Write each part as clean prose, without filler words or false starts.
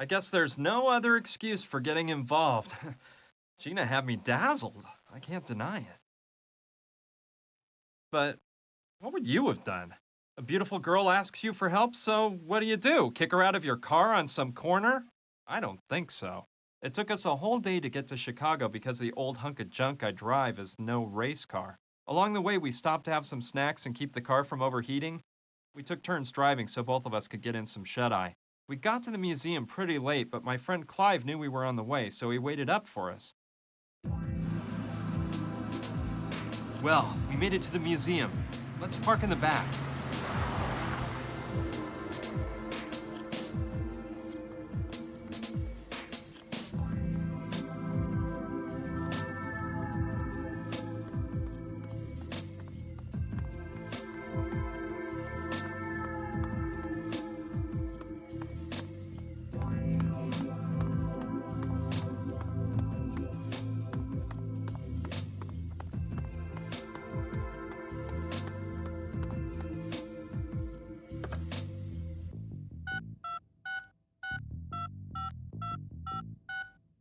I guess there's no other excuse for getting involved. Gina had me dazzled. I can't deny it. But what would you have done? A beautiful girl asks you for help, so what do? Kick her out of your car on some corner? I don't think so. It took us a whole day to get to Chicago because the old hunk of junk I drive is no race car. Along the way, we stopped to have some snacks and keep the car from overheating. We took turns driving so both of us could get in some shut-eye. We got to the museum pretty late, but my friend Clive knew we were on the way, so he waited up for us. Well, we made it to the museum. Let's park in the back.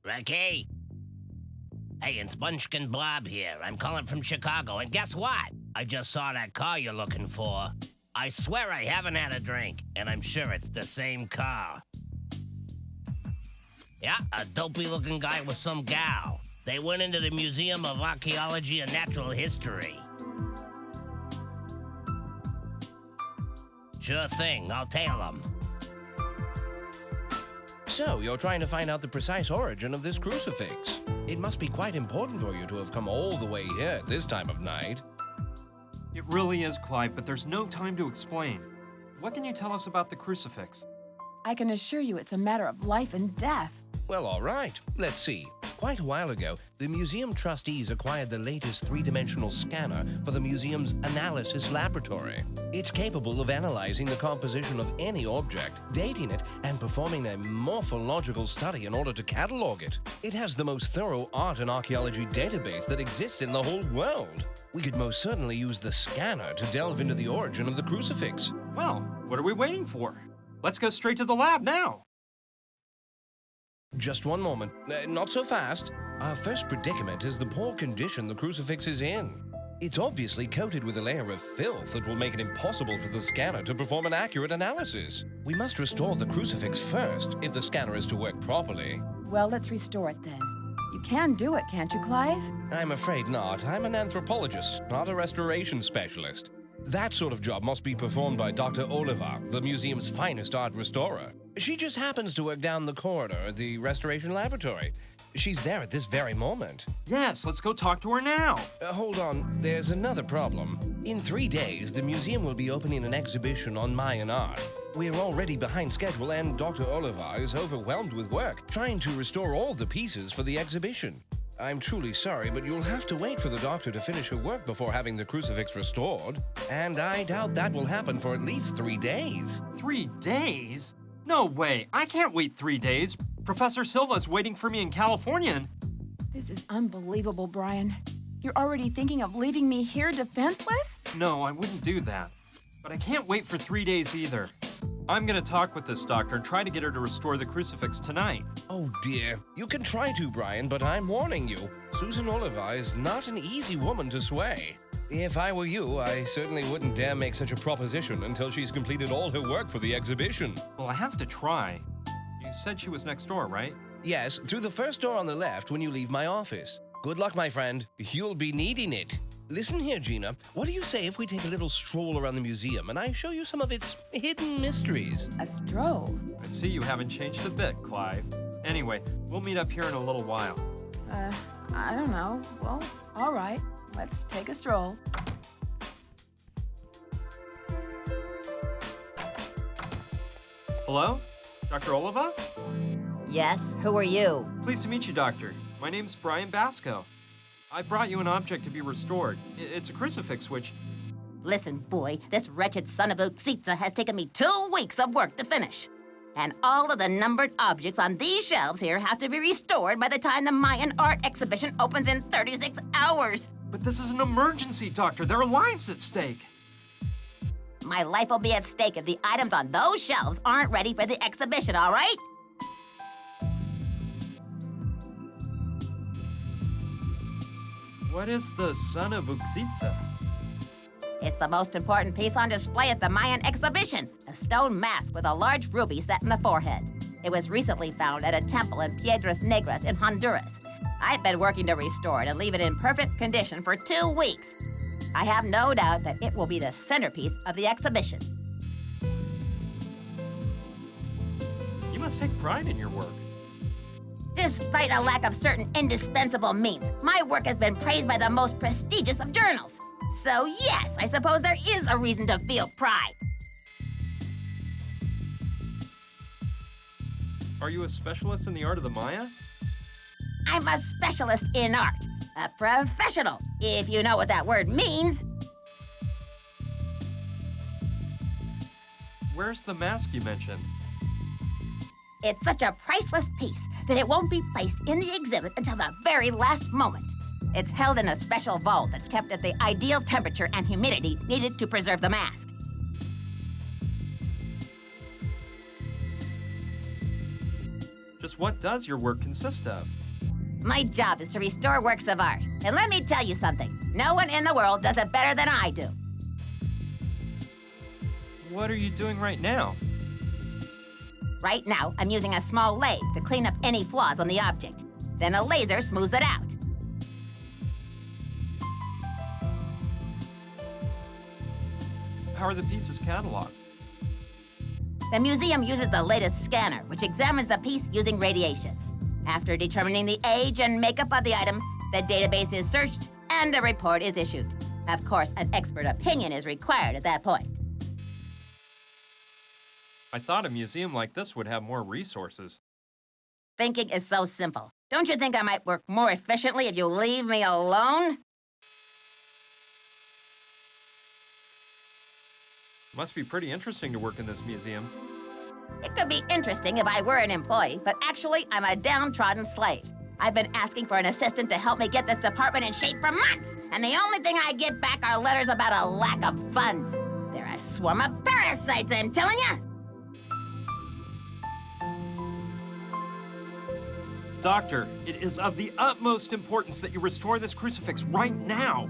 Ricky? Hey, it's Munchkin Bob here. I'm calling from Chicago, and guess what? I just saw that car you're looking for. I swear I haven't had a drink, and I'm sure it's the same car. Yeah, a dopey-looking guy with some gal. They went into the Museum of Archaeology and Natural History. Sure thing, I'll tail them. So, you're trying to find out the precise origin of this crucifix. It must be quite important for you to have come all the way here at this time of night. It really is, Clive, but there's no time to explain. What can you tell us about the crucifix? I can assure you it's a matter of life and death. Well, all right. Let's see. Quite a while ago, the museum trustees acquired the latest three-dimensional scanner for the museum's analysis laboratory. It's capable of analyzing the composition of any object, dating it, and performing a morphological study in order to catalog it. It has the most thorough art and archaeology database that exists in the whole world. We could most certainly use the scanner to delve into the origin of the crucifix. Well, what are we waiting for? Let's go straight to the lab now. Just one moment. Not so fast. Our first predicament is the poor condition the crucifix is in. It's obviously coated with a layer of filth that will make it impossible for the scanner to perform an accurate analysis. We must restore the crucifix first, if the scanner is to work properly. Well, let's restore it then. You can do it, can't you, Clive? I'm afraid not. I'm an anthropologist, not a restoration specialist. That sort of job must be performed by Dr. Oliver, the museum's finest art restorer. She just happens to work down the corridor at the restoration laboratory. She's there at this very moment. Yes, let's go talk to her now. Hold on, there's another problem. In 3 days, the museum will be opening an exhibition on Mayan art. We're already behind schedule, and Dr. Oliver is overwhelmed with work, trying to restore all the pieces for the exhibition. I'm truly sorry, but you'll have to wait for the doctor to finish her work before having the crucifix restored. And I doubt that will happen for at least 3 days. 3 days? No way, I can't wait 3 days. Professor Silva's waiting for me in California and... This is unbelievable, Brian. You're already thinking of leaving me here defenseless? No, I wouldn't do that. But I can't wait for 3 days either. I'm gonna talk with this doctor and try to get her to restore the crucifix tonight. Oh dear. You can try to, Brian, but I'm warning you. Susan Oliver is not an easy woman to sway. If I were you, I certainly wouldn't dare make such a proposition until she's completed all her work for the exhibition. Well, I have to try. You said she was next door, right? Yes, through the first door on the left when you leave my office. Good luck, my friend. You'll be needing it. Listen here, Gina. What do you say if we take a little stroll around the museum and I show you some of its hidden mysteries? A stroll? I see you haven't changed a bit, Clive. Anyway, we'll meet up here in a little while. I don't know. Well, all right. Let's take a stroll. Hello? Dr. Oliva? Yes, who are you? Pleased to meet you, Doctor. My name's Brian Basco. I brought you an object to be restored. It's a crucifix, which... Listen, boy, this wretched son of a Tsitsa has taken me 2 weeks of work to finish. And all of the numbered objects on these shelves here have to be restored by the time the Mayan art exhibition opens in 36 hours. But this is an emergency, Doctor. There are lives at stake. My life will be at stake if the items on those shelves aren't ready for the exhibition, all right? What is the son of Uxitsa? It's the most important piece on display at the Mayan exhibition, a stone mask with a large ruby set in the forehead. It was recently found at a temple in Piedras Negras in Honduras. I've been working to restore it and leave it in perfect condition for 2 weeks. I have no doubt that it will be the centerpiece of the exhibition. You must take pride in your work. Despite a lack of certain indispensable means, my work has been praised by the most prestigious of journals. So yes, I suppose there is a reason to feel pride. Are you a specialist in the art of the Maya? I'm a specialist in art. A professional, if you know what that word means. Where's the mask you mentioned? It's such a priceless piece that it won't be placed in the exhibit until the very last moment. It's held in a special vault that's kept at the ideal temperature and humidity needed to preserve the mask. Just what does your work consist of? My job is to restore works of art. And let me tell you something, no one in the world does it better than I do. What are you doing right now? Right now, I'm using a small lathe to clean up any flaws on the object. Then a laser smooths it out. How are the pieces cataloged? The museum uses the latest scanner, which examines the piece using radiation. After determining the age and makeup of the item, the database is searched and a report is issued. Of course, an expert opinion is required at that point. I thought a museum like this would have more resources. Thinking is so simple. Don't you think I might work more efficiently if you leave me alone? Must be pretty interesting to work in this museum. It could be interesting if I were an employee, but actually, I'm a downtrodden slave. I've been asking for an assistant to help me get this department in shape for months, and the only thing I get back are letters about a lack of funds. They're a swarm of parasites, I'm telling you! Doctor, it is of the utmost importance that you restore this crucifix right now.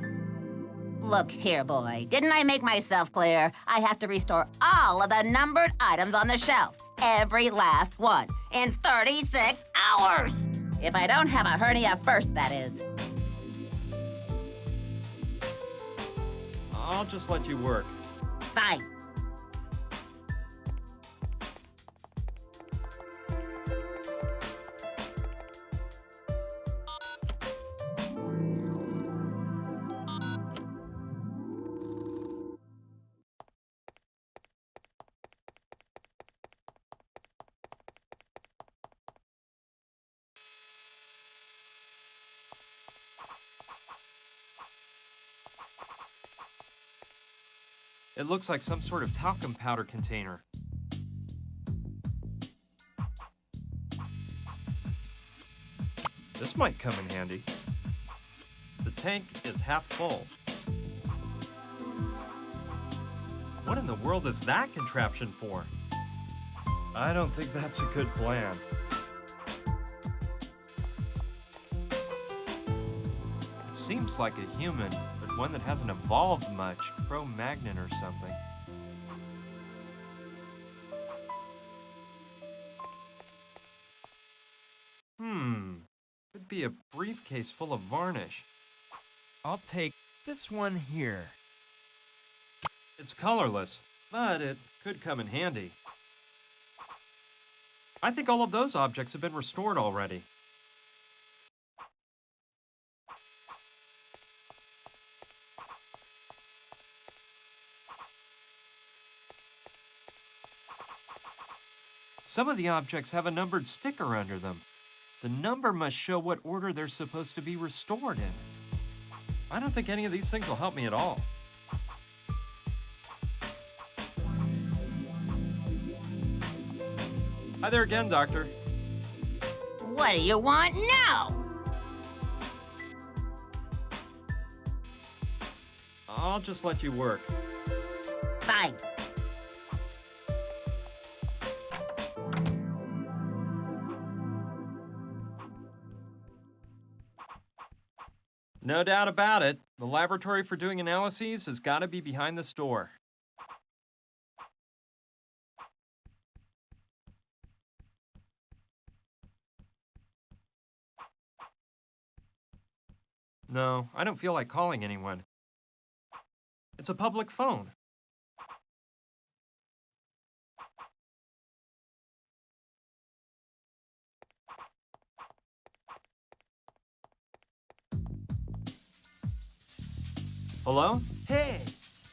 Look here, boy. Didn't I make myself clear? I have to restore all of the numbered items on the shelf. Every last one. In 36 hours! If I don't have a hernia first, that is. I'll just let you work. Fine. It looks like some sort of talcum powder container. This might come in handy. The tank is half full. What in the world is that contraption for? I don't think that's a good plan. It seems like a human, but one that hasn't evolved much. Cro-Magnon or something. Could be a briefcase full of varnish. I'll take this one here. It's colorless, but it could come in handy. I think all of those objects have been restored already. Some of the objects have a numbered sticker under them. The number must show what order they're supposed to be restored in. I don't think any of these things will help me at all. Hi there again, Doctor. What do you want now? I'll just let you work. Fine. No doubt about it. The laboratory for doing analyses has got to be behind the store. No, I don't feel like calling anyone. It's a public phone. Hello? Hey,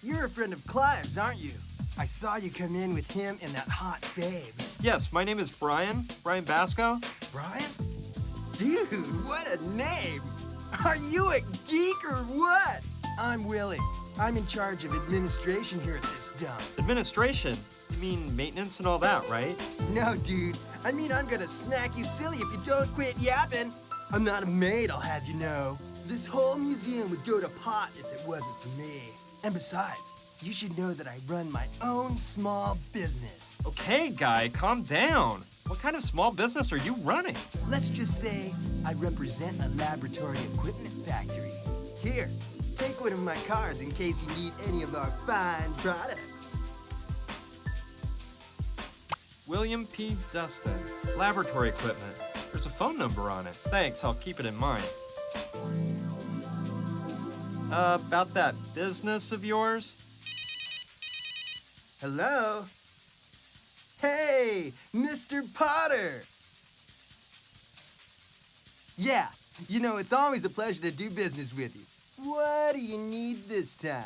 you're a friend of Clive's, aren't you? I saw you come in with him and that hot babe. Yes, my name is Brian Basco. Brian? Dude, what a name! Are you a geek or what? I'm Willie. I'm in charge of administration here at this dump. Administration? You mean maintenance and all that, right? No, dude. I mean, I'm gonna snack you silly if you don't quit yapping. I'm not a maid, I'll have you know. This whole museum would go to pot if it wasn't for me. And besides, you should know that I run my own small business. Okay, guy, calm down. What kind of small business are you running? Let's just say I represent a laboratory equipment factory. Here, take one of my cards in case you need any of our fine products. William P. Dustin, laboratory equipment. There's a phone number on it. Thanks, I'll keep it in mind. About that business of yours? Hello? Hey, Mr. Potter! Yeah, you know, it's always a pleasure to do business with you. What do you need this time?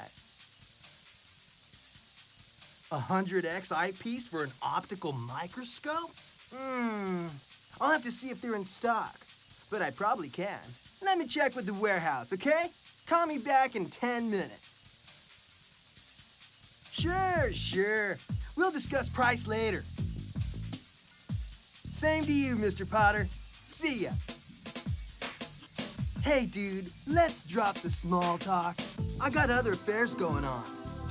100x eyepiece for an optical microscope? I'll have to see if they're in stock, but I probably can. Let me check with the warehouse, okay? Call me back in 10 minutes. Sure. We'll discuss price later. Same to you, Mr. Potter. See ya. Hey, dude, let's drop the small talk. I got other affairs going on.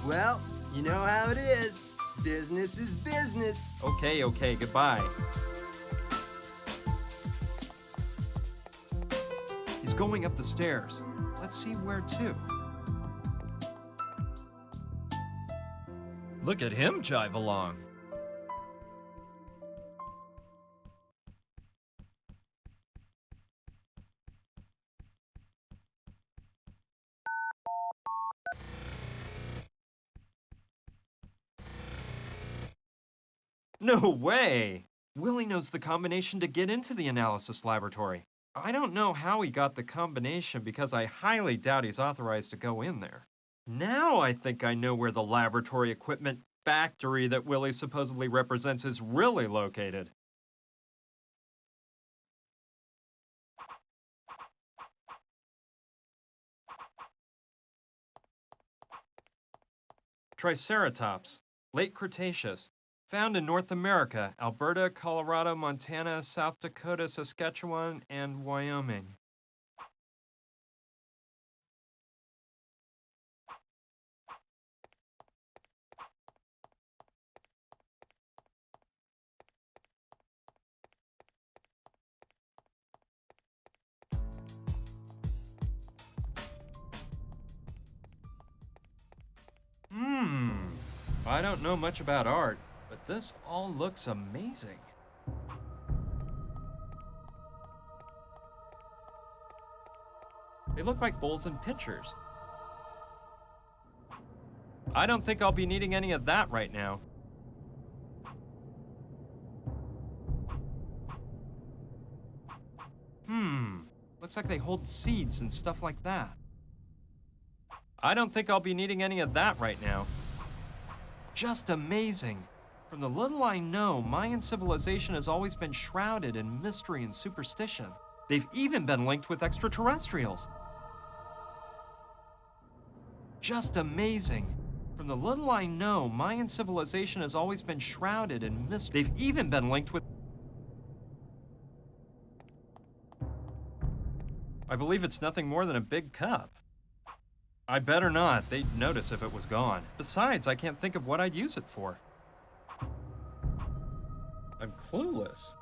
Well, you know how it is. Business is business. Okay, goodbye. He's going up the stairs. Let's see where to. Look at him jive along. No way! Willie knows the combination to get into the analysis laboratory. I don't know how he got the combination because I highly doubt he's authorized to go in there. Now I think I know where the laboratory equipment factory that Willie supposedly represents is really located. Triceratops, late Cretaceous. Found in North America, Alberta, Colorado, Montana, South Dakota, Saskatchewan, and Wyoming. I don't know much about art, but this all looks amazing. They look like bowls and pitchers. I don't think I'll be needing any of that right now. Looks like they hold seeds and stuff like that. I don't think I'll be needing any of that right now. Just amazing. From the little I know, Mayan civilization has always been shrouded in mystery and superstition. They've even been linked with extraterrestrials. Just amazing. From the little I know, Mayan civilization has always been shrouded in mystery. They've even been linked with... I believe it's nothing more than a big cup. I better not. They'd notice if it was gone. Besides, I can't think of what I'd use it for. I'm clueless.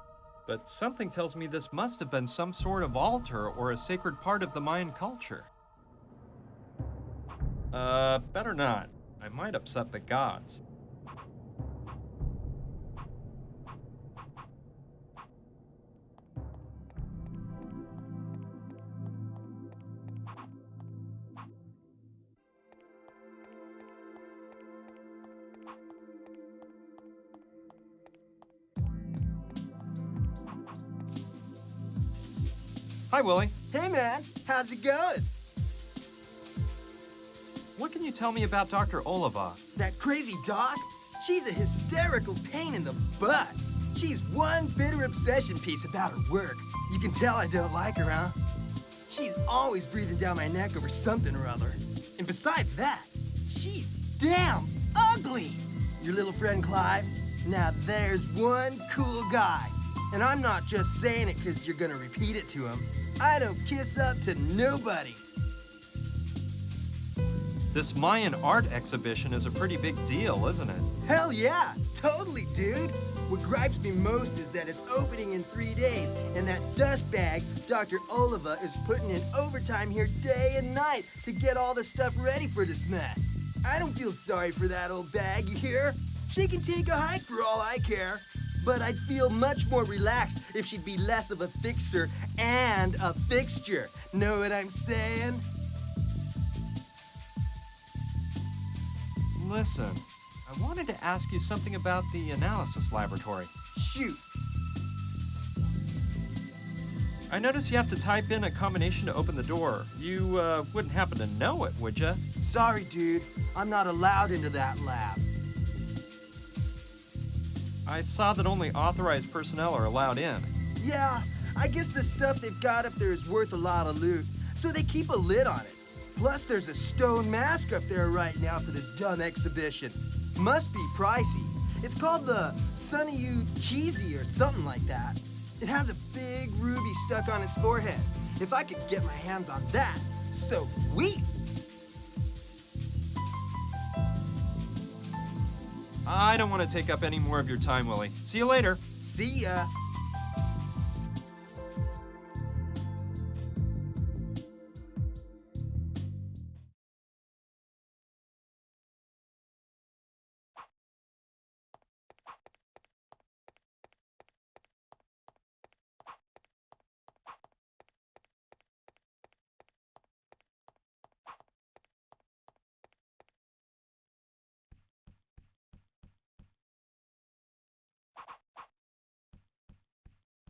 But something tells me this must have been some sort of altar or a sacred part of the Mayan culture. Better not. I might upset the gods. Hi, Willie. Hey, man. How's it going? What can you tell me about Dr. Oliva? That crazy doc? She's a hysterical pain in the butt. She's one bitter obsession piece about her work. You can tell I don't like her, huh? She's always breathing down my neck over something or other. And besides that, she's damn ugly. Your little friend Clive? Now there's one cool guy. And I'm not just saying it because you're gonna repeat it to him. I don't kiss up to nobody. This Mayan art exhibition is a pretty big deal, isn't it? Hell yeah, totally, dude. What gripes me most is that it's opening in 3 days, and that dustbag, Dr. Oliva, is putting in overtime here day and night to get all the stuff ready for this mess. I don't feel sorry for that old bag, you hear? She can take a hike for all I care. But I'd feel much more relaxed if she'd be less of a fixer and a fixture. Know what I'm saying? Listen, I wanted to ask you something about the analysis laboratory. Shoot. I noticed you have to type in a combination to open the door. You wouldn't happen to know it, would you? Sorry, dude. I'm not allowed into that lab. I saw that only authorized personnel are allowed in. Yeah, I guess the stuff they've got up there is worth a lot of loot, so they keep a lid on it. Plus, there's a stone mask up there right now for this dumb exhibition. Must be pricey. It's called the Sunny You Cheesy or something like that. It has a big ruby stuck on its forehead. If I could get my hands on that, sweet! I don't want to take up any more of your time, Willie. See you later. See ya!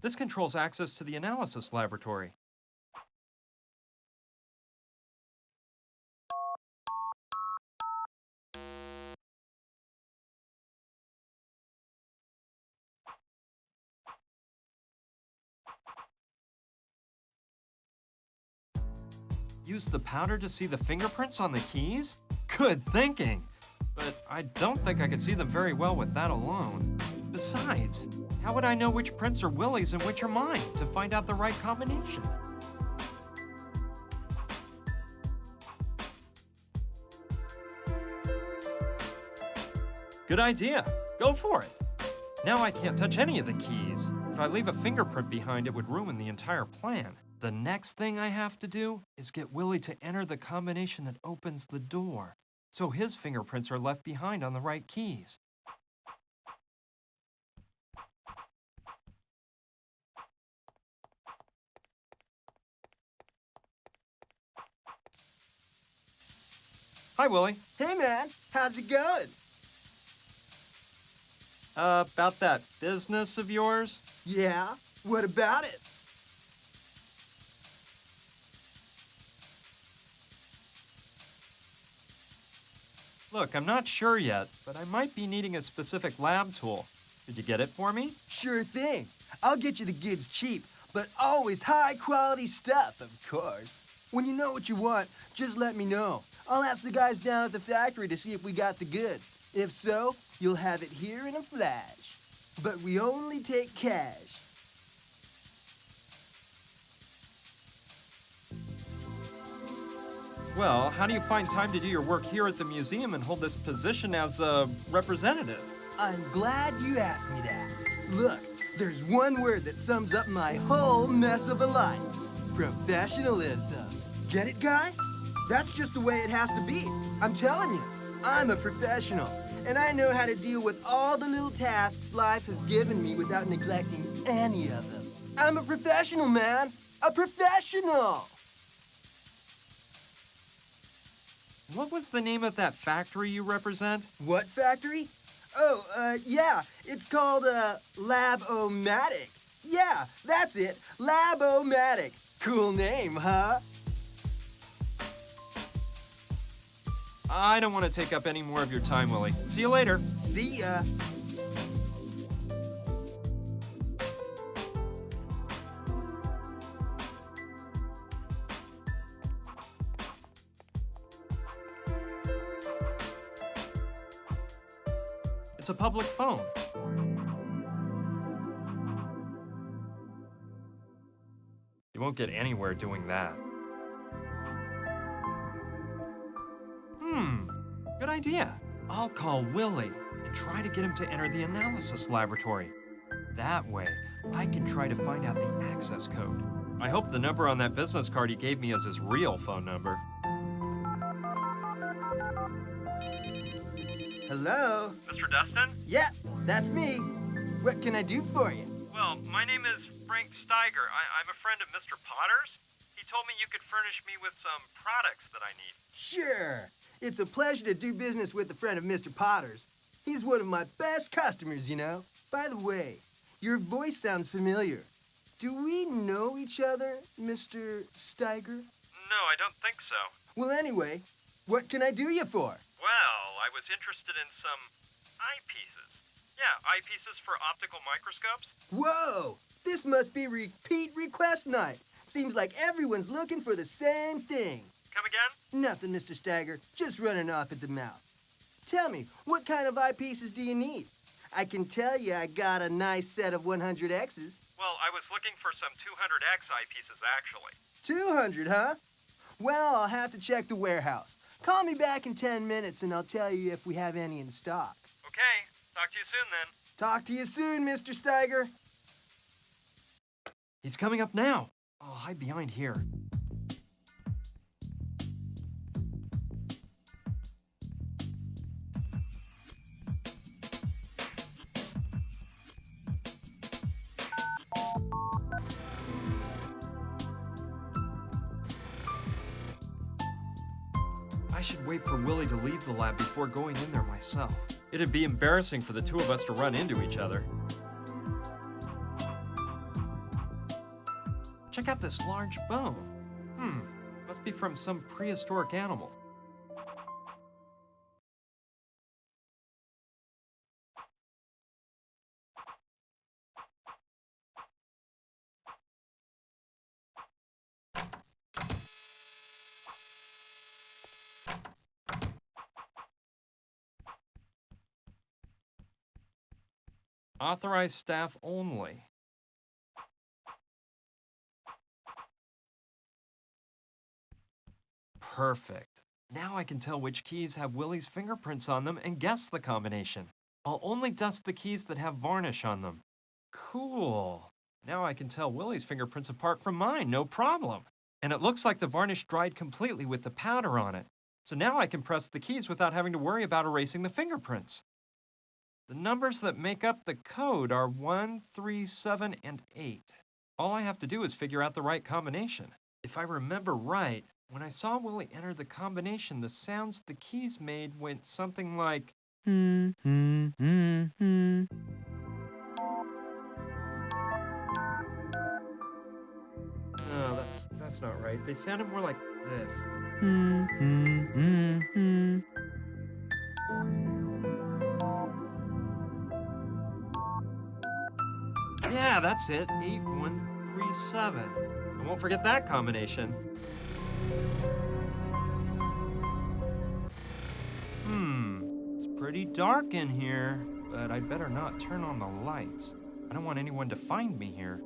This controls access to the analysis laboratory. Use the powder to see the fingerprints on the keys? Good thinking! But I don't think I could see them very well with that alone. Besides, how would I know which prints are Willie's and which are mine to find out the right combination? Good idea. Go for it. Now I can't touch any of the keys. If I leave a fingerprint behind, it would ruin the entire plan. The next thing I have to do is get Willie to enter the combination that opens the door, so his fingerprints are left behind on the right keys. Hi, Willie. Hey, man. How's it going? About that business of yours? Yeah? What about it? Look, I'm not sure yet, but I might be needing a specific lab tool. Could you get it for me? Sure thing. I'll get you the goods cheap, but always high-quality stuff, of course. When you know what you want, just let me know. I'll ask the guys down at the factory to see if we got the goods. If so, you'll have it here in a flash. But we only take cash. Well, how do you find time to do your work here at the museum and hold this position as a representative? I'm glad you asked me that. Look, there's one word that sums up my whole mess of a life. Professionalism. Get it, guy? That's just the way it has to be. I'm telling you, I'm a professional, and I know how to deal with all the little tasks life has given me without neglecting any of them. I'm a professional, man. A professional! What was the name of that factory you represent? What factory? Oh, yeah, it's called, Lab-O-Matic. Yeah, that's it, Lab-O-Matic. Cool name, huh? I don't want to take up any more of your time, Willie. See you later. See ya. It's a public phone. You won't get anywhere doing that. Good idea. I'll call Willie and try to get him to enter the analysis laboratory. That way, I can try to find out the access code. I hope the number on that business card he gave me is his real phone number. Hello? Mr. Dustin? Yeah, that's me. What can I do for you? Well, my name is Frank Steiger. I'm a friend of Mr. Potter's. He told me you could furnish me with some products that I need. Sure. It's a pleasure to do business with a friend of Mr. Potter's. He's one of my best customers, you know. By the way, your voice sounds familiar. Do we know each other, Mr. Steiger? No, I don't think so. Well, anyway, what can I do you for? Well, I was interested in some eyepieces. Yeah, eyepieces for optical microscopes. Whoa! This must be repeat request night. Seems like everyone's looking for the same thing. Come again? Nothing, Mr. Steiger. Just running off at the mouth. Tell me, what kind of eyepieces do you need? I can tell you I got a nice set of 100Xs. Well, I was looking for some 200X eyepieces, actually. 200, huh? Well, I'll have to check the warehouse. Call me back in 10 minutes and I'll tell you if we have any in stock. Okay, talk to you soon then. Talk to you soon, Mr. Steiger. He's coming up now. I'll hide behind here. I should wait for Willie to leave the lab before going in there myself. It'd be embarrassing for the two of us to run into each other. Check out this large bone. Must be from some prehistoric animal. Authorized staff only. Perfect. Now I can tell which keys have Willie's fingerprints on them and guess the combination. I'll only dust the keys that have varnish on them. Cool. Now I can tell Willie's fingerprints apart from mine, no problem. And it looks like the varnish dried completely with the powder on it. So now I can press the keys without having to worry about erasing the fingerprints. The numbers that make up the code are 1, 3, 7, and 8. All I have to do is figure out the right combination. If I remember right, when I saw Willie enter the combination, the sounds the keys made went something like... No, that's not right. They sounded more like this. Yeah, that's it. 8137. I won't forget that combination. It's pretty dark in here, but I'd better not turn on the lights. I don't want anyone to find me here.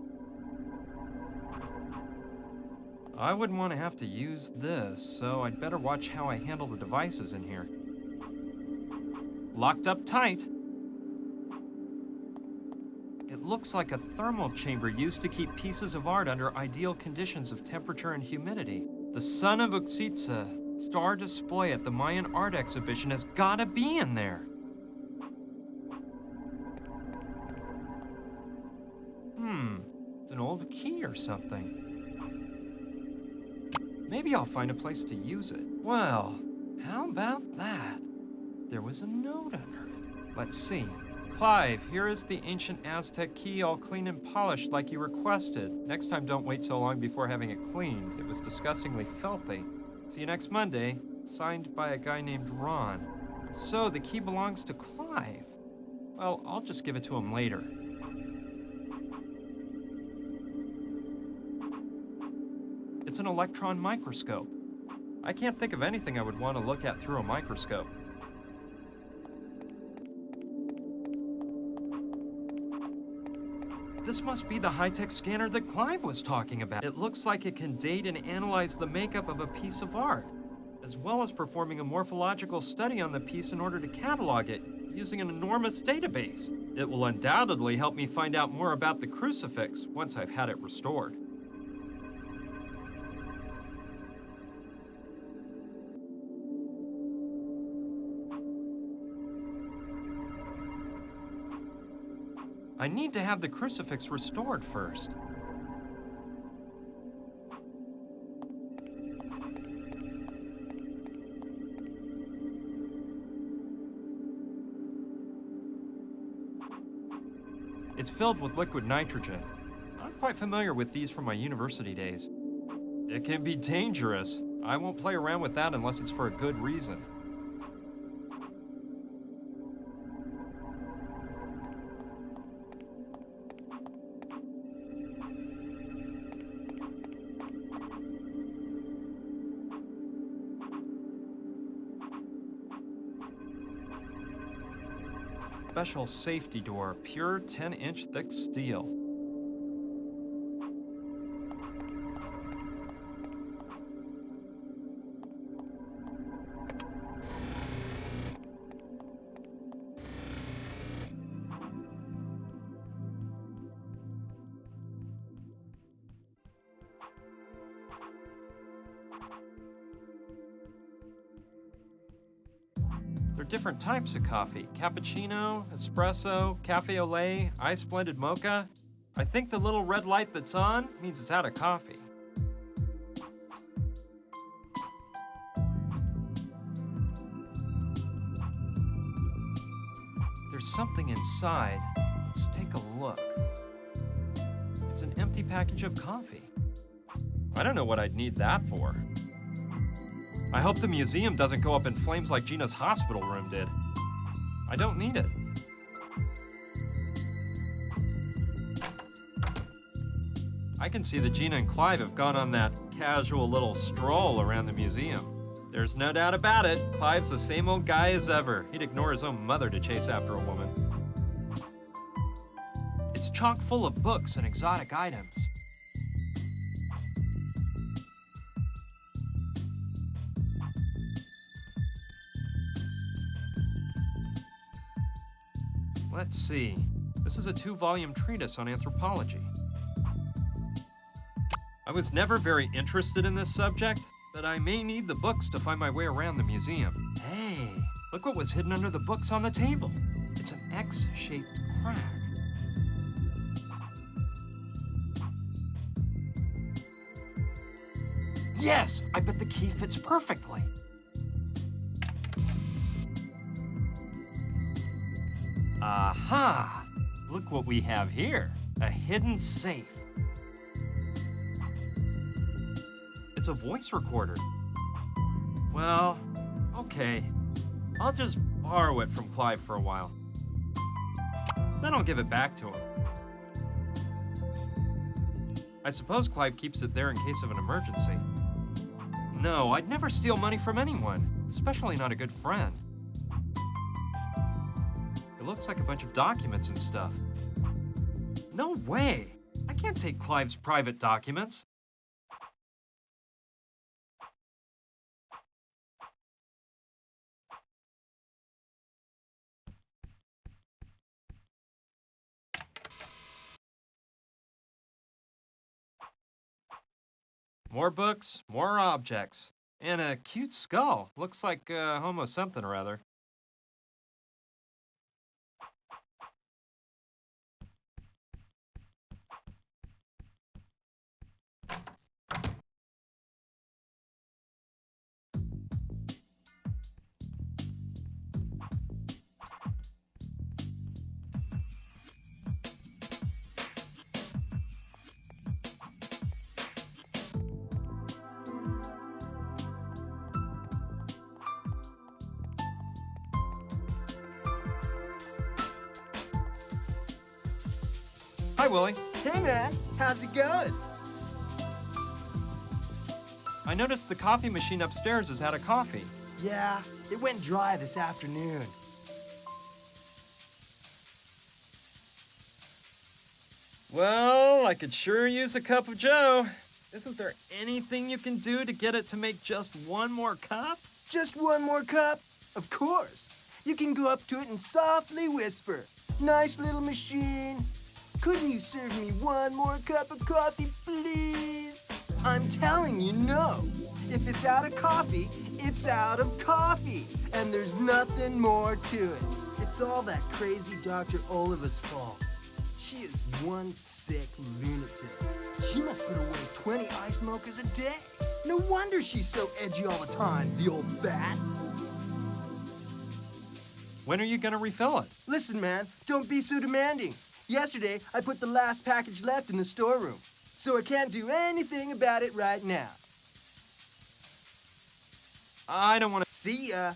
I wouldn't want to have to use this, so I'd better watch how I handle the devices in here. Locked up tight. It looks like a thermal chamber used to keep pieces of art under ideal conditions of temperature and humidity. The son of Uksitsa, Star display at the Mayan art exhibition has gotta be in there. It's an old key or something. Maybe I'll find a place to use it. Well, how about that? There was a note under it. Let's see. Clive, here is the ancient Aztec key all clean and polished like you requested. Next time don't wait so long before having it cleaned. It was disgustingly filthy. See you next Monday. Signed by a guy named Ron. So the key belongs to Clive. Well, I'll just give it to him later. It's an electron microscope. I can't think of anything I would want to look at through a microscope. This must be the high-tech scanner that Clive was talking about. It looks like it can date and analyze the makeup of a piece of art, as well as performing a morphological study on the piece in order to catalog it using an enormous database. It will undoubtedly help me find out more about the crucifix once I've had it restored. I need to have the crucifix restored first. It's filled with liquid nitrogen. I'm quite familiar with these from my university days. It can be dangerous. I won't play around with that unless it's for a good reason. Special safety door, pure 10-inch thick steel. There are different types of coffee. Cappuccino, espresso, cafe au lait, ice blended mocha. I think the little red light that's on means it's out of coffee. There's something inside. Let's take a look. It's an empty package of coffee. I don't know what I'd need that for. I hope the museum doesn't go up in flames like Gina's hospital room did. I don't need it. I can see that Gina and Clive have gone on that casual little stroll around the museum. There's no doubt about it. Clive's the same old guy as ever. He'd ignore his own mother to chase after a woman. It's chock full of books and exotic items. Let's see. This is a 2-volume treatise on anthropology. I was never very interested in this subject, but I may need the books to find my way around the museum. Hey, look what was hidden under the books on the table. It's an X-shaped crack. Yes, I bet the key fits perfectly. Aha! Look what we have here. A hidden safe. It's a voice recorder. Well, okay. I'll just borrow it from Clive for a while. Then I'll give it back to him. I suppose Clive keeps it there in case of an emergency. No, I'd never steal money from anyone, especially not a good friend. It looks like a bunch of documents and stuff. No way! I can't take Clive's private documents. More books, more objects. And a cute skull. Looks like Homo something or other. Hi, Willie. Hey, man. How's it going? I noticed the coffee machine upstairs has had a coffee. Yeah, it went dry this afternoon. Well, I could sure use a cup of joe. Isn't there anything you can do to get it to make just one more cup? Just one more cup? Of course. You can go up to it and softly whisper. Nice little machine. Couldn't you serve me one more cup of coffee, please? I'm telling you, no. If it's out of coffee, it's out of coffee. And there's nothing more to it. It's all that crazy Dr. Oliva's fault. She is one sick lunatic. She must put away 20 ice mochas a day. No wonder she's so edgy all the time, the old bat. When are you gonna refill it? Listen, man, don't be so demanding. Yesterday, I put the last package left in the storeroom, so I can't do anything about it right now. I don't want to. See ya.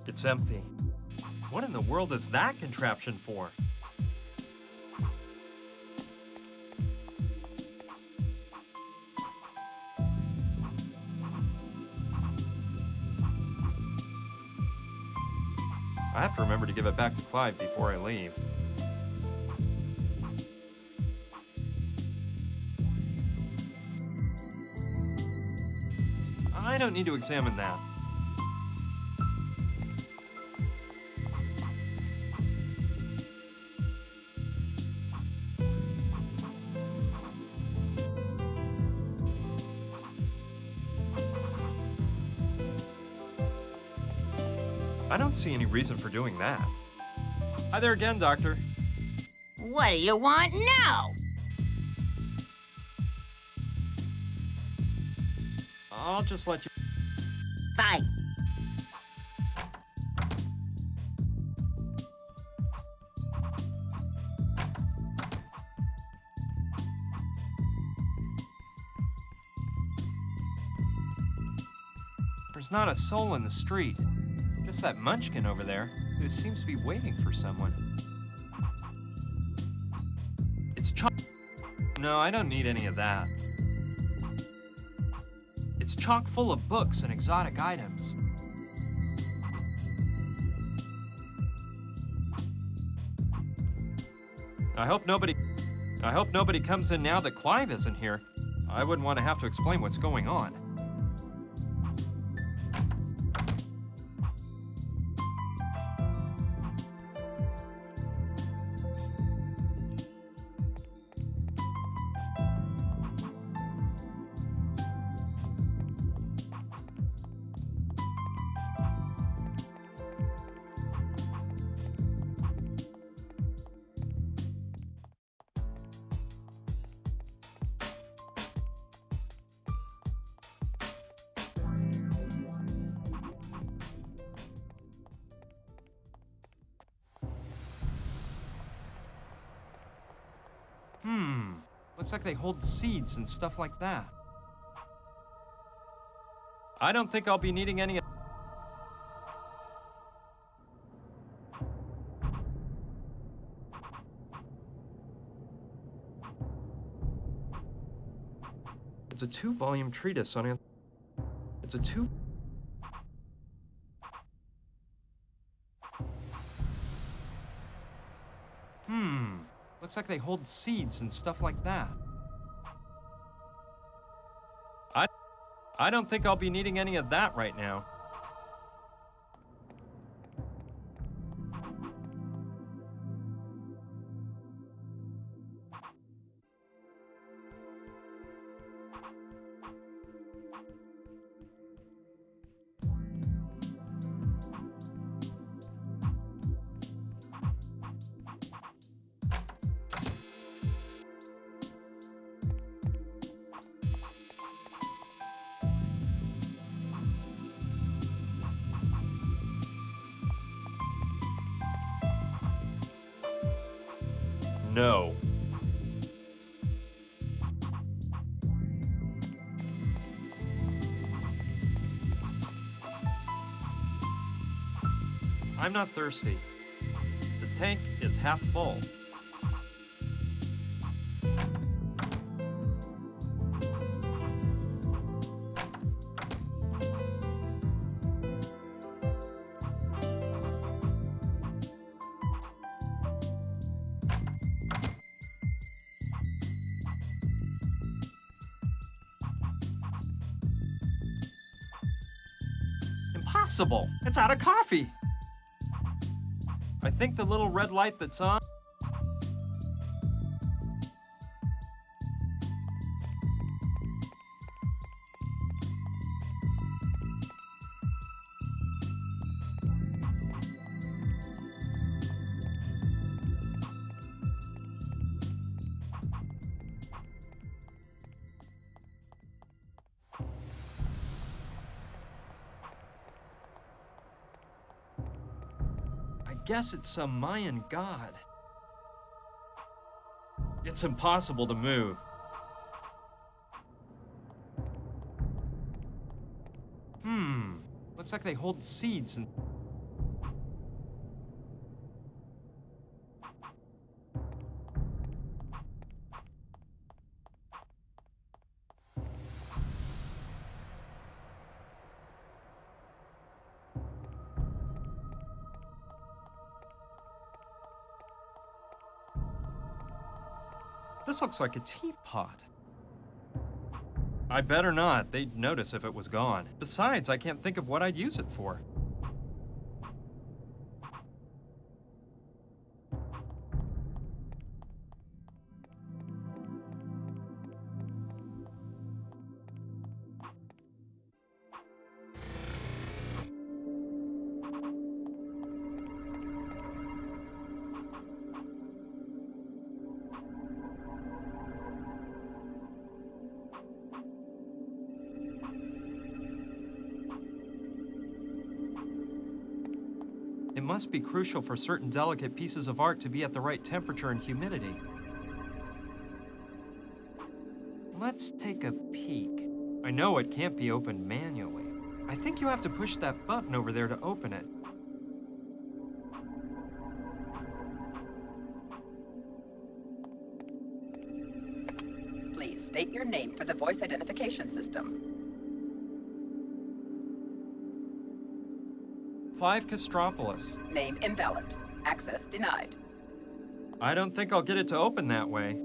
It's empty. What in the world is that contraption for? I have to remember to give it back to Clive before I leave. I don't need to examine that. I don't see any reason for doing that. Hi there again, Doctor. What do you want now? I'll just let you... Fine. There's not a soul in the street. Just that munchkin over there, who seems to be waiting for someone. It's chock... No, I don't need any of that. It's chock full of books and exotic items. I hope nobody comes in now that Clive isn't here. I wouldn't want to have to explain what's going on. Looks like they hold seeds and stuff like that. I don't think I'll be needing any. It's a 2-volume treatise on it. It's a 2. Looks like they hold seeds and stuff like that. I don't think I'll be needing any of that right now. No. I'm not thirsty. The tank is half full. Impossible! It's out of coffee! I think the little red light that's on. I guess it's some Mayan god. It's impossible to move. Looks like they hold seeds and. This looks like a teapot. I better not. They'd notice if it was gone. Besides, I can't think of what I'd use it for. It must be crucial for certain delicate pieces of art to be at the right temperature and humidity. Let's take a peek. I know it can't be opened manually. I think you have to push that button over there to open it. Please state your name for the voice identification system. 5 Castropolis. Name invalid. Access denied. I don't think I'll get it to open that way.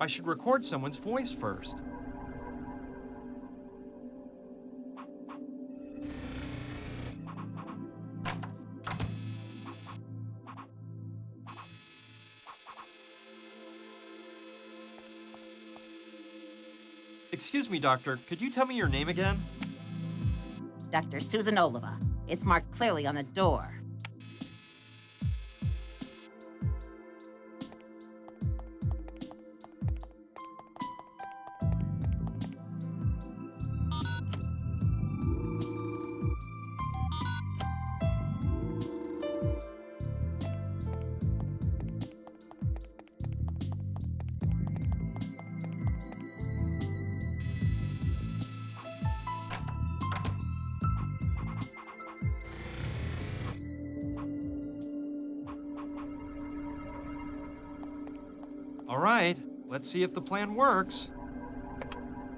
I should record someone's voice first. Excuse me, doctor, could you tell me your name again? Dr. Susan Oliva. It's marked clearly on the door. All right, let's see if the plan works.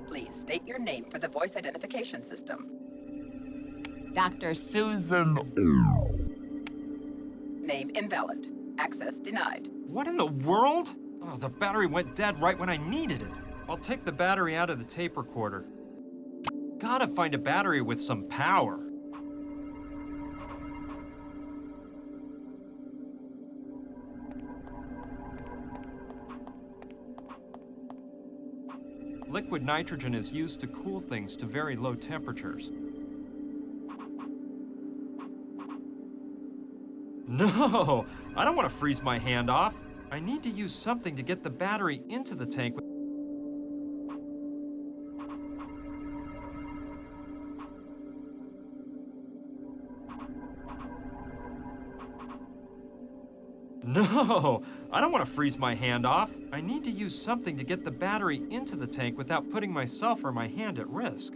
Please state your name for the voice identification system. Dr. Susan. Name invalid. Access denied. What in the world? Oh, the battery went dead right when I needed it. I'll take the battery out of the tape recorder. Gotta find a battery with some power. Liquid nitrogen is used to cool things to very low temperatures. No, I don't want to freeze my hand off. I need to use something to get the battery into the tank. No, I don't want to freeze my hand off. I need to use something to get the battery into the tank without putting myself or my hand at risk.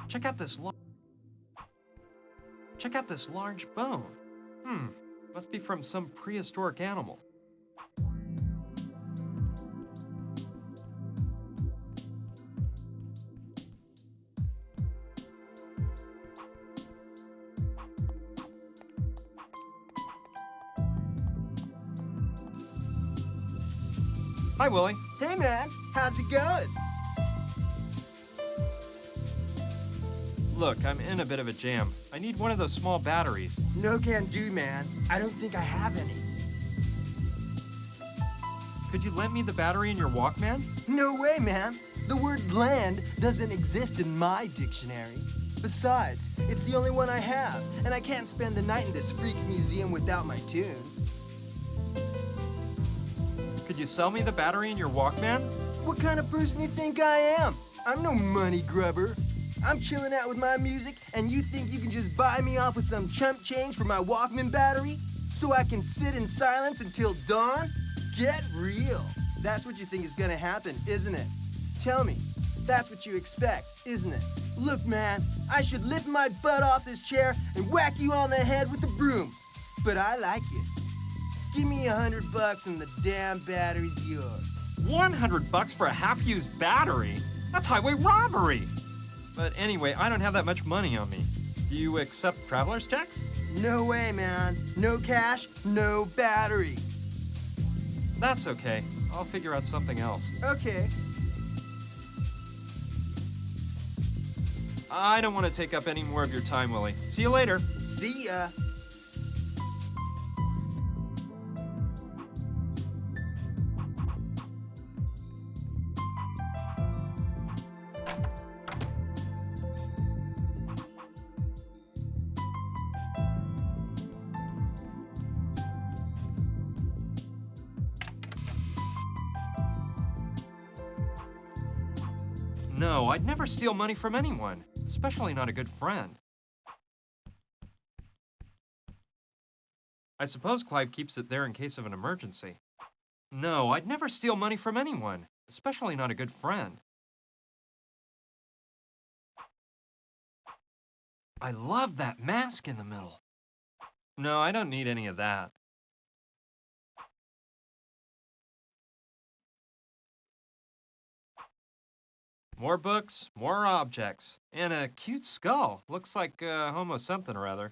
Check out this large bone. Must be from some prehistoric animal. Hi, Willie. Hey, man. How's it going? Look, I'm in a bit of a jam. I need one of those small batteries. No can do, man. I don't think I have any. Could you lend me the battery in your Walkman? No way, man. The word land doesn't exist in my dictionary. Besides, it's the only one I have, and I can't spend the night in this freak museum without my tune. Could you sell me the battery in your Walkman? What kind of person do you think I am? I'm no money grubber. I'm chilling out with my music, and you think you can just buy me off with some chump change for my Walkman battery? So I can sit in silence until dawn? Get real. That's what you think is gonna happen, isn't it? Tell me, that's what you expect, isn't it? Look, man, I should lift my butt off this chair and whack you on the head with a broom. But I like it. Give me $100 and the damn battery's yours. $100 for a half-used battery? That's highway robbery! But anyway, I don't have that much money on me. Do you accept traveler's checks? No way, man. No cash, no battery. That's okay. I'll figure out something else. Okay. I don't want to take up any more of your time, Willie. See you later. See ya. No, I'd never steal money from anyone, especially not a good friend. I suppose Clive keeps it there in case of an emergency. No, I'd never steal money from anyone, especially not a good friend. I love that mask in the middle. No, I don't need any of that. More books, more objects, and a cute skull. Looks like Homo something or other.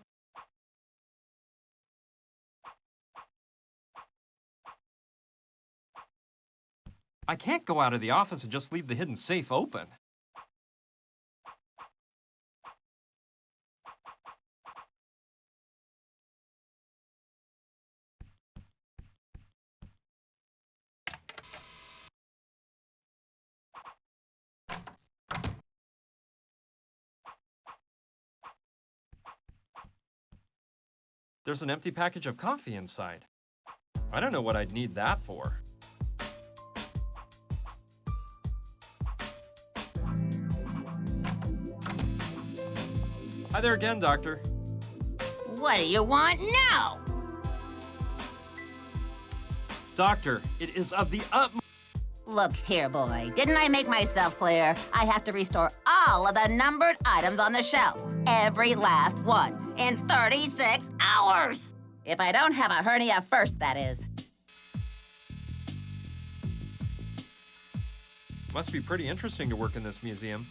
I can't go out of the office and just leave the hidden safe open. There's an empty package of coffee inside. I don't know what I'd need that for. Hi there again, Doctor. What do you want now? Doctor, it is of the utmost... Look here, boy. Didn't I make myself clear? I have to restore all of the numbered items on the shelf. Every last one. In 36 hours! If I don't have a hernia first, that is. Must be pretty interesting to work in this museum.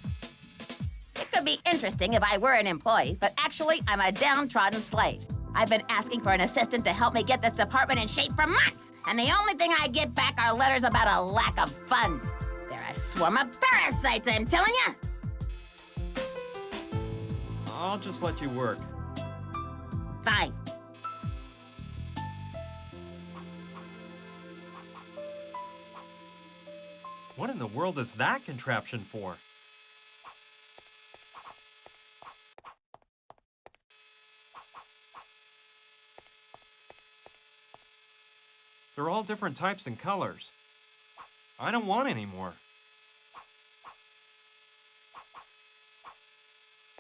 It could be interesting if I were an employee, but actually, I'm a downtrodden slave. I've been asking for an assistant to help me get this department in shape for months, and the only thing I get back are letters about a lack of funds. They're a swarm of parasites, I'm telling you! I'll just let you work. Fine. What in the world is that contraption for? They're all different types and colors. I don't want any more.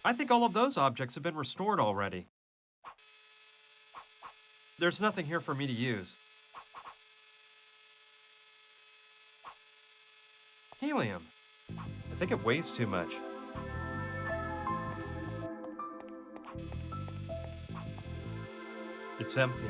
I think all of those objects have been restored already. There's nothing here for me to use. Helium. I think it weighs too much. It's empty.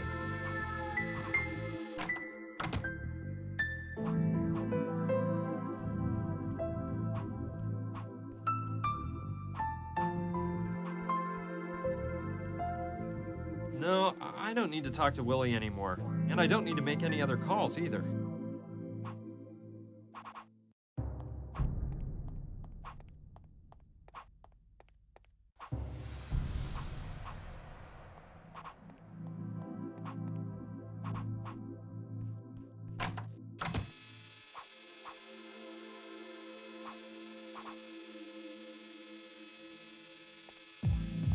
No, I don't need to talk to Willie anymore. And I don't need to make any other calls either.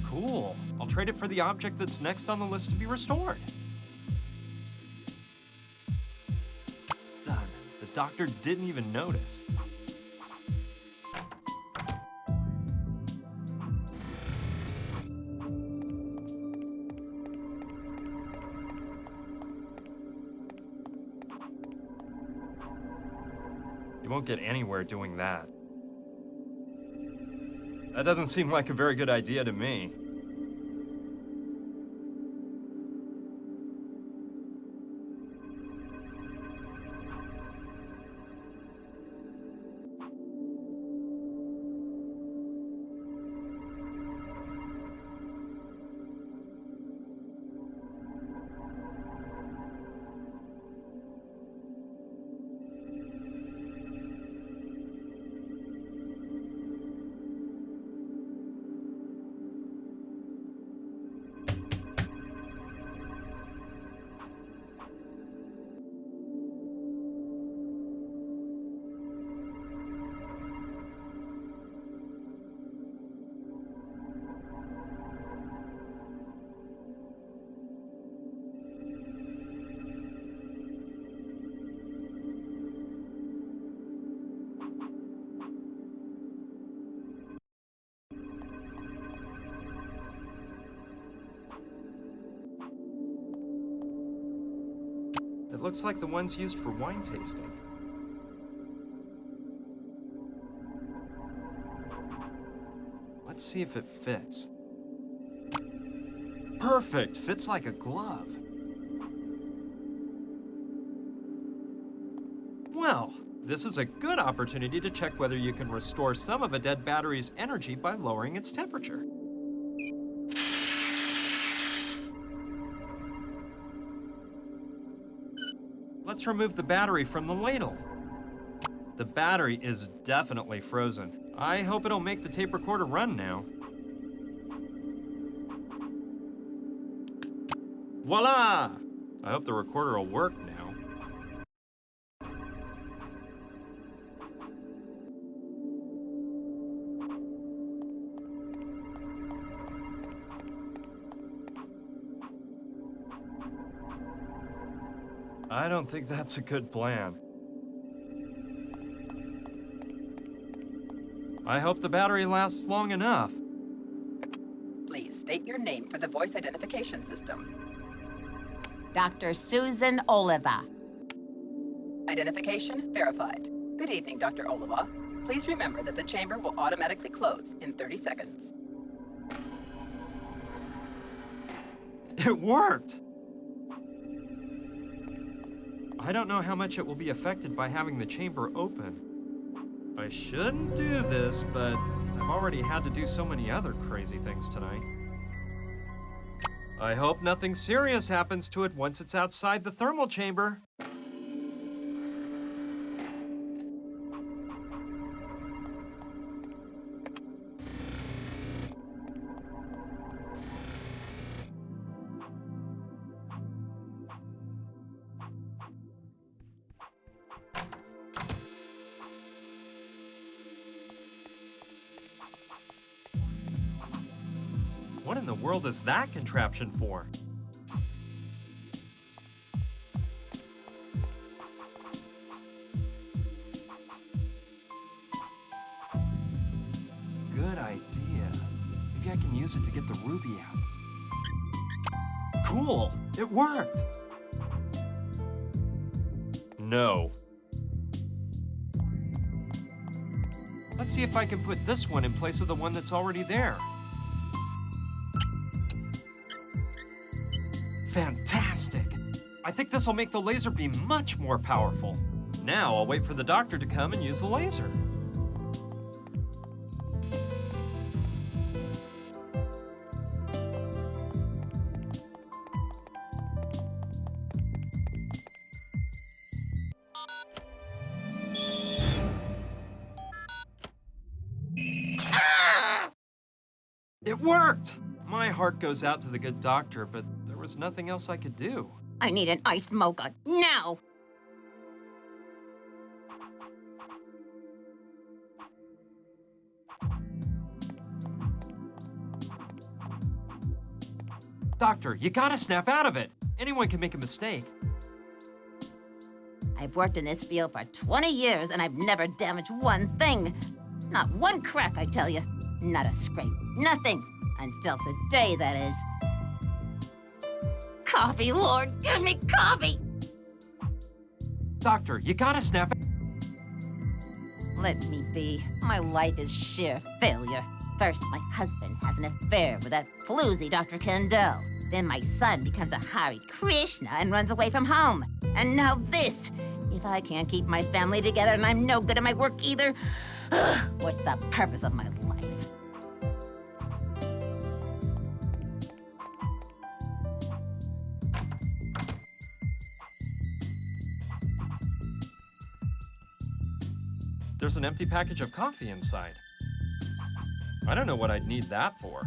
Cool. I'll trade it for the object that's next on the list to be restored. Done. The doctor didn't even notice. You won't get anywhere doing that. That doesn't seem like a very good idea to me. It looks like the ones used for wine tasting. Let's see if it fits. Perfect! Fits like a glove. Well, this is a good opportunity to check whether you can restore some of a dead battery's energy by lowering its temperature. Let's remove the battery from the ladle. The battery is definitely frozen. I hope it'll make the tape recorder run now. Voila! I hope the recorder will work now. I don't think that's a good plan. I hope the battery lasts long enough. Please state your name for the voice identification system. Dr. Susan Oliva. Identification verified. Good evening, Dr. Olava. Please remember that the chamber will automatically close in 30 seconds. It worked! I don't know how much it will be affected by having the chamber open. I shouldn't do this, but I've already had to do so many other crazy things tonight. I hope nothing serious happens to it once it's outside the thermal chamber. What in the world is that contraption for? Good idea. Maybe I can use it to get the ruby out. Cool! It worked! No. Let's see if I can put this one in place of the one that's already there. Fantastic! I think this will make the laser beam much more powerful. Now I'll wait for the doctor to come and use the laser. It worked! My heart goes out to the good doctor, but there was nothing else I could do. I need an iced mocha, now! Doctor, you gotta snap out of it! Anyone can make a mistake. I've worked in this field for 20 years and I've never damaged one thing. Not one crack, I tell you. Not a scrape. Nothing. Until today, that is. Coffee, Lord! Give me coffee! Doctor, you gotta snap out. Let me be. My life is sheer failure. First, my husband has an affair with that floozy Dr. Kendall. Then my son becomes a Hare Krishna and runs away from home. And now this! If I can't keep my family together and I'm no good at my work either, what's the purpose of my life? There's an empty package of coffee inside. I don't know what I'd need that for.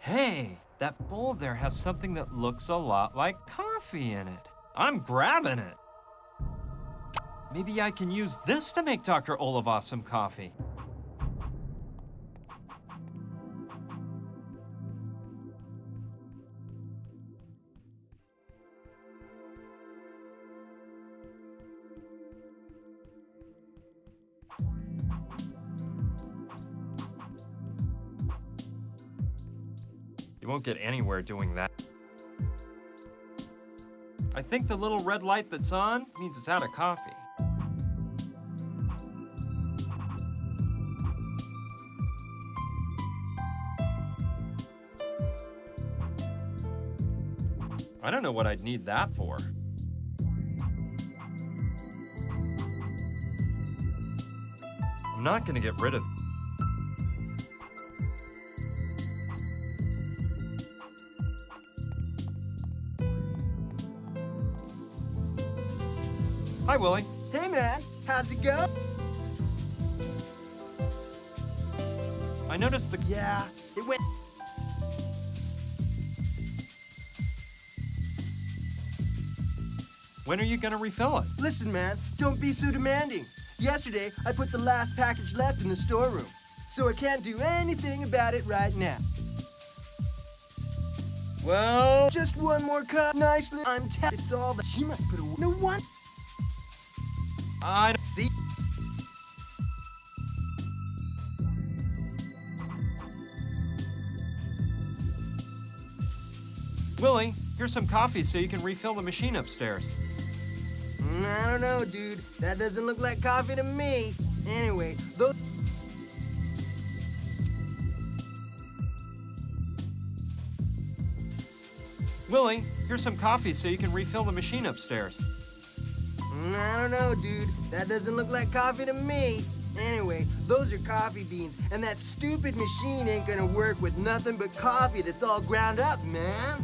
Hey, that bowl there has something that looks a lot like coffee in it. I'm grabbing it. Maybe I can use this to make Dr. Olava some coffee. You won't get anywhere doing that. I think the little red light that's on means it's out of coffee. I don't know what I'd need that for. I'm not gonna get rid of. Hi, Willie. Hey, man. How's it go? I noticed the... Yeah, it went... When are you gonna refill it? Listen, man, don't be so demanding. Yesterday, I put the last package left in the storeroom, so I can't do anything about it right now. Well... Just one more cup, nicely. I'm it's all that she must put away. No one. I... See? Willie, here's some coffee so you can refill the machine upstairs. I don't know, dude. That doesn't look like coffee to me. Anyway, those... Willie, here's some coffee so you can refill the machine upstairs. I don't know, dude. That doesn't look like coffee to me. Anyway, those are coffee beans, and that stupid machine ain't gonna work with nothing but coffee that's all ground up, man.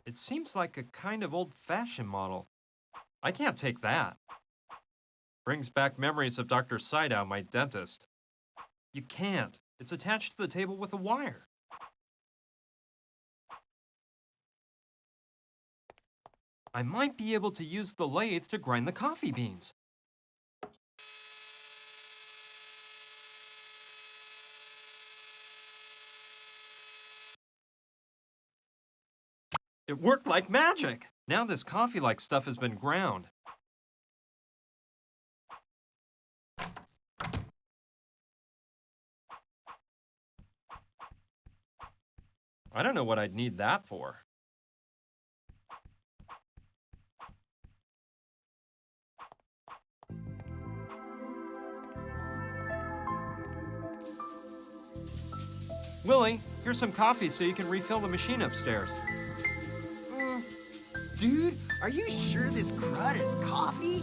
It seems like a kind of old-fashioned model. I can't take that. Brings back memories of Dr. Sydow, my dentist. You can't. It's attached to the table with a wire. I might be able to use the lathe to grind the coffee beans. It worked like magic! Now this coffee-like stuff has been ground. I don't know what I'd need that for. Willie, here's some coffee so you can refill the machine upstairs. Dude, are you sure this crud is coffee?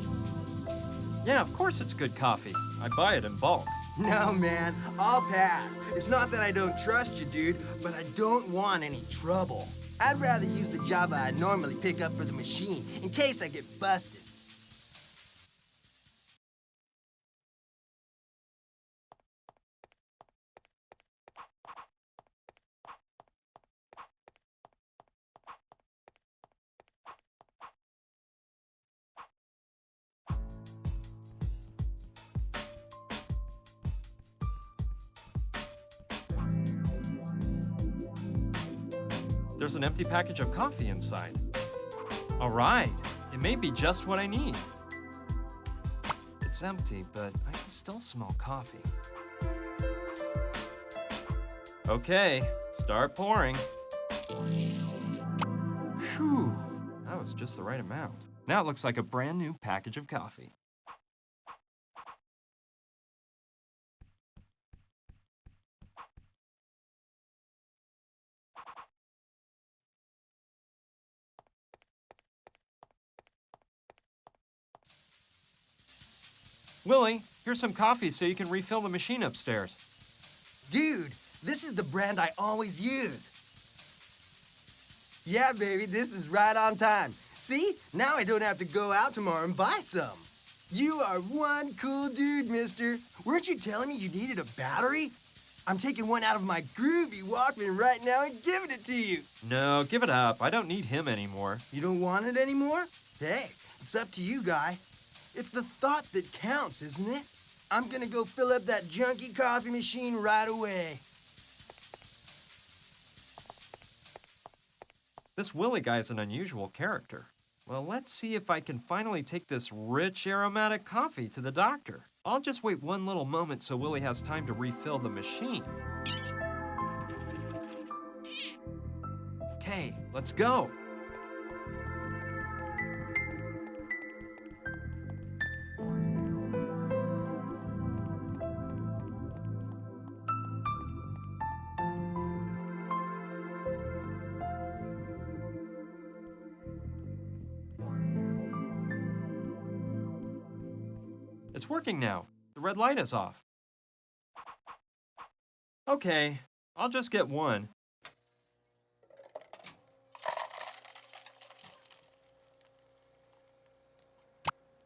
Yeah, of course it's good coffee. I buy it in bulk. No, man, I'll pass. It's not that I don't trust you, dude, but I don't want any trouble. I'd rather use the Java I normally pick up for the machine, in case I get busted. There's an empty package of coffee inside. All right, it may be just what I need. It's empty, but I can still smell coffee. Okay, start pouring. Phew, that was just the right amount. Now it looks like a brand new package of coffee. Willie, here's some coffee so you can refill the machine upstairs. Dude, this is the brand I always use. Yeah, baby, this is right on time. See? Now I don't have to go out tomorrow and buy some. You are one cool dude, mister. Weren't you telling me you needed a battery? I'm taking one out of my groovy Walkman right now and giving it to you. No, give it up. I don't need him anymore. You don't want it anymore? Hey, it's up to you, guy. It's the thought that counts, isn't it? I'm gonna go fill up that junky coffee machine right away. This Willie guy's an unusual character. Well, let's see if I can finally take this rich, aromatic coffee to the doctor. I'll just wait one little moment so Willie has time to refill the machine. Okay, let's go. It's working now. The red light is off. Okay, I'll just get one.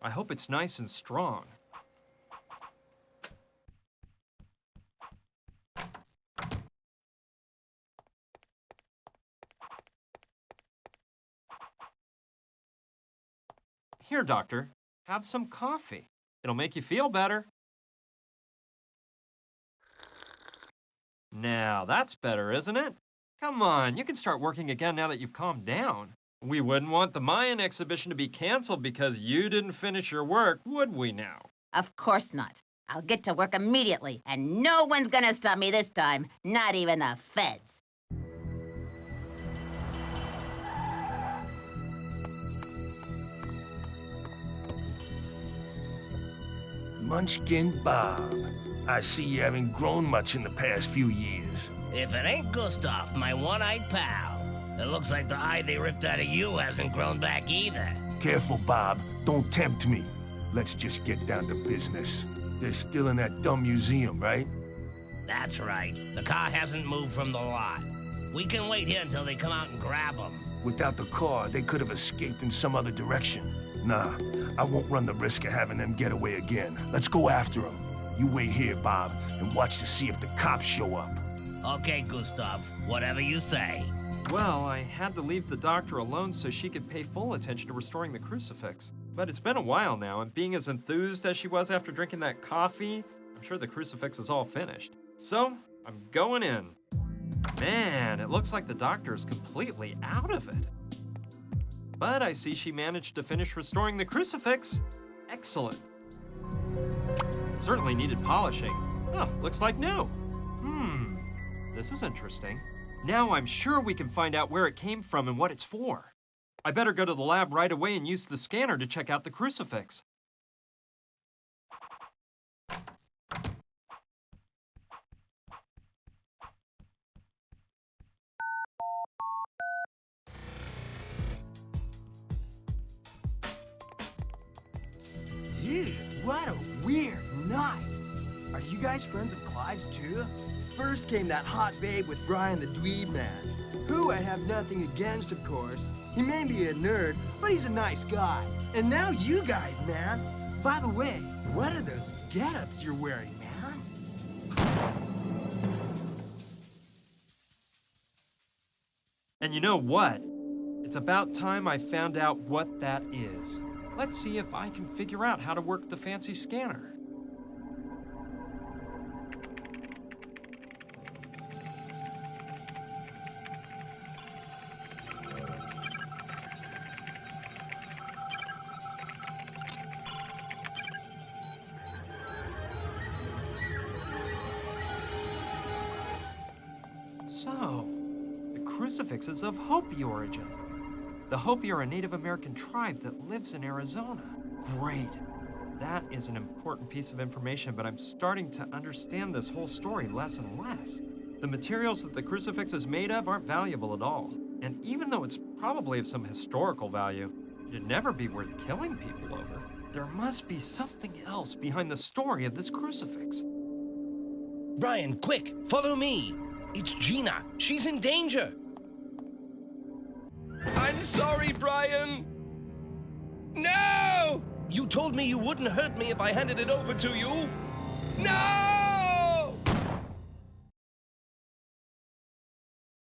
I hope it's nice and strong. Here, doctor, have some coffee. It'll make you feel better. Now, that's better, isn't it? Come on, you can start working again now that you've calmed down. We wouldn't want the Mayan exhibition to be canceled because you didn't finish your work, would we now? Of course not. I'll get to work immediately, and no one's gonna stop me this time, not even the feds. Munchkin Bob. I see you haven't grown much in the past few years. If it ain't Gustav, my one-eyed pal. It looks like the eye they ripped out of you hasn't grown back either. Careful, Bob. Don't tempt me. Let's just get down to business. They're still in that dumb museum, right? That's right. The car hasn't moved from the lot. We can wait here until they come out and grab them. Without the car, they could have escaped in some other direction. Nah, I won't run the risk of having them get away again. Let's go after them. You wait here, Bob, and watch to see if the cops show up. Okay, Gustav. Whatever you say. Well, I had to leave the doctor alone so she could pay full attention to restoring the crucifix. But it's been a while now, and being as enthused as she was after drinking that coffee, I'm sure the crucifix is all finished. So, I'm going in. Man, it looks like the doctor is completely out of it. But I see she managed to finish restoring the crucifix. Excellent. It certainly needed polishing. Oh, looks like new. This is interesting. Now I'm sure we can find out where it came from and what it's for. I better go to the lab right away and use the scanner to check out the crucifix. Dude, what a weird night. Are you guys friends of Clive's too? First came that hot babe with Brian the Dweeb man, who I have nothing against, of course. He may be a nerd, but he's a nice guy. And now you guys, man. By the way, what are those get-ups you're wearing, man? And you know what? It's about time I found out what that is. Let's see if I can figure out how to work the fancy scanner. So, the crucifix is of Hopi origin. The Hopi are a Native American tribe that lives in Arizona. Great. That is an important piece of information, but I'm starting to understand this whole story less and less. The materials that the crucifix is made of aren't valuable at all. And even though it's probably of some historical value, it'd never be worth killing people over. There must be something else behind the story of this crucifix. Brian, quick, follow me. It's Gina. She's in danger. I'm sorry, Brian. No! You told me you wouldn't hurt me if I handed it over to you. No!